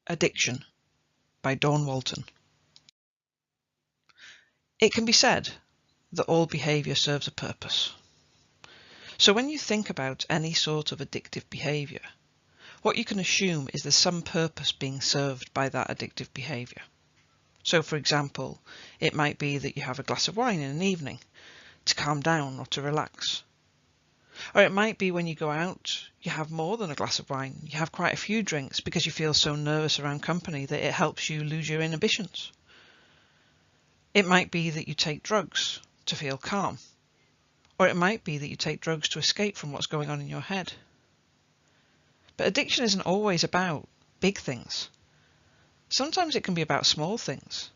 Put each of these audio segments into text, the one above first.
Addiction by Walton. It can be said that all behaviour serves a purpose. So when you think about any sort of addictive behaviour, what you can assume is there's some purpose being served by that addictive behaviour. So for example, it might be that you have a glass of wine in an evening to calm down or to relax. Or it might be when you go out, you have more than a glass of wine. You have quite a few drinks because you feel so nervous around company that it helps you lose your inhibitions. It might be that you take drugs to feel calm. Or it might be that you take drugs to escape from what's going on in your head. But addiction isn't always about big things. Sometimes it can be about small things.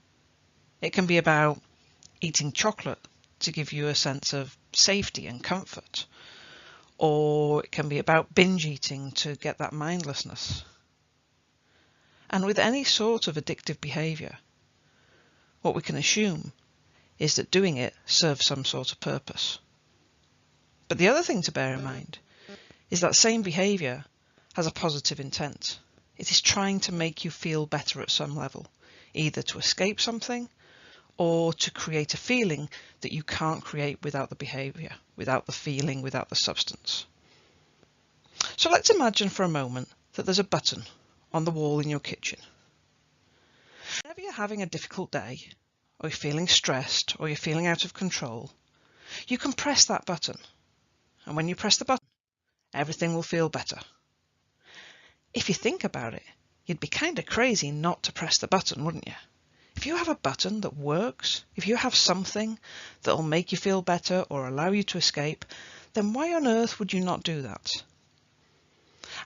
It can be about eating chocolate to give you a sense of safety and comfort. Or it can be about binge eating to get that mindlessness. And with any sort of addictive behaviour, what we can assume is that doing it serves some sort of purpose. But the other thing to bear in mind is that same behaviour has a positive intent. It is trying to make you feel better at some level, either to escape something or to create a feeling that you can't create without the behaviour, without the feeling, without the substance. So let's imagine for a moment that there's a button on the wall in your kitchen. Whenever you're having a difficult day, or you're feeling stressed, or you're feeling out of control, you can press that button. And when you press the button, everything will feel better. If you think about it, you'd be kind of crazy not to press the button, wouldn't you? If you have a button that works, if you have something that will make you feel better or allow you to escape, then why on earth would you not do that?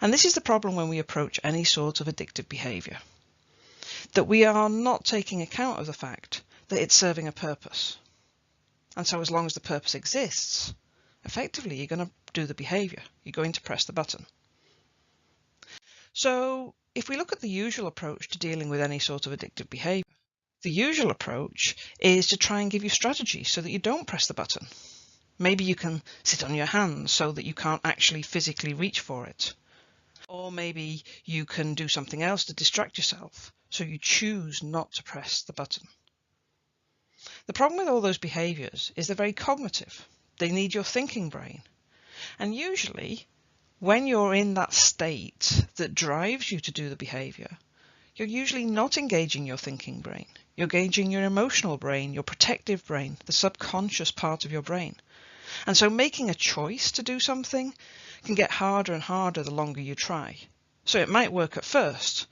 And this is the problem when we approach any sort of addictive behaviour, that we are not taking account of the fact that it's serving a purpose. And so as long as the purpose exists, effectively you're going to do the behaviour, you're going to press the button. So if we look at the usual approach to dealing with any sort of addictive behaviour, the usual approach is to try and give you strategy so that you don't press the button. Maybe you can sit on your hands so that you can't actually physically reach for it. Or maybe you can do something else to distract yourself, so you choose not to press the button. The problem with all those behaviours is they're very cognitive. They need your thinking brain. And usually, when you're in that state that drives you to do the behaviour, you're usually not engaging your thinking brain. You're engaging your emotional brain, your protective brain, the subconscious part of your brain. And so making a choice to do something can get harder and harder the longer you try. So it might work at first,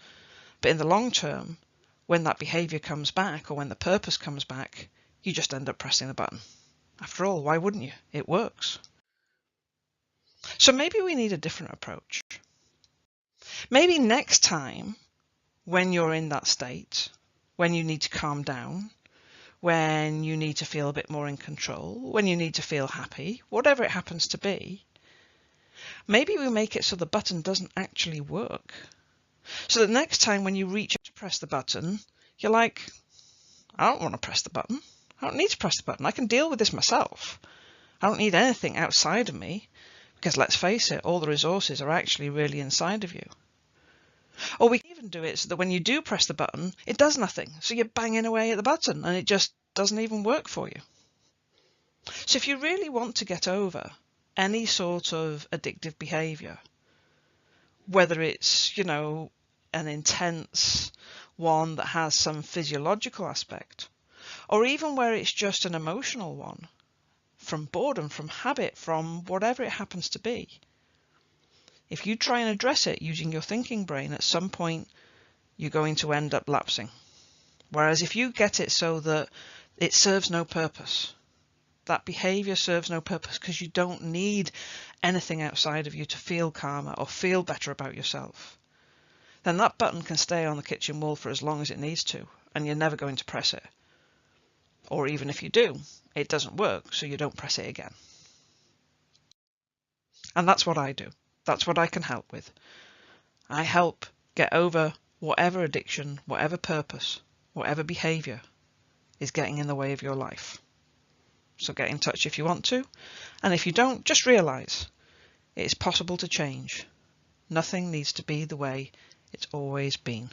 but in the long term, when that behaviour comes back or when the purpose comes back, you just end up pressing the button. After all, why wouldn't you? It works. So maybe we need a different approach. Maybe next time, when you're in that state, when you need to calm down, when you need to feel a bit more in control, when you need to feel happy, whatever it happens to be, maybe we make it so the button doesn't actually work. So that next time when you reach out to press the button, you're like, I don't want to press the button. I don't need to press the button. I can deal with this myself. I don't need anything outside of me, because let's face it, all the resources are actually really inside of you. Or we can even do it so that when you do press the button, it does nothing. So you're banging away at the button and it just doesn't even work for you. So if you really want to get over any sort of addictive behaviour, whether it's, an intense one that has some physiological aspect, or even where it's just an emotional one, from boredom, from habit, from whatever it happens to be, if you try and address it using your thinking brain, at some point you're going to end up lapsing. Whereas if you get it so that it serves no purpose, that behaviour serves no purpose because you don't need anything outside of you to feel calmer or feel better about yourself, then that button can stay on the kitchen wall for as long as it needs to, and you're never going to press it. Or even if you do, it doesn't work, so you don't press it again. And that's what I do. That's what I can help with. I help get over whatever addiction, whatever purpose, whatever behaviour is getting in the way of your life. So get in touch if you want to, and if you don't, just realise it is possible to change. Nothing needs to be the way it's always been.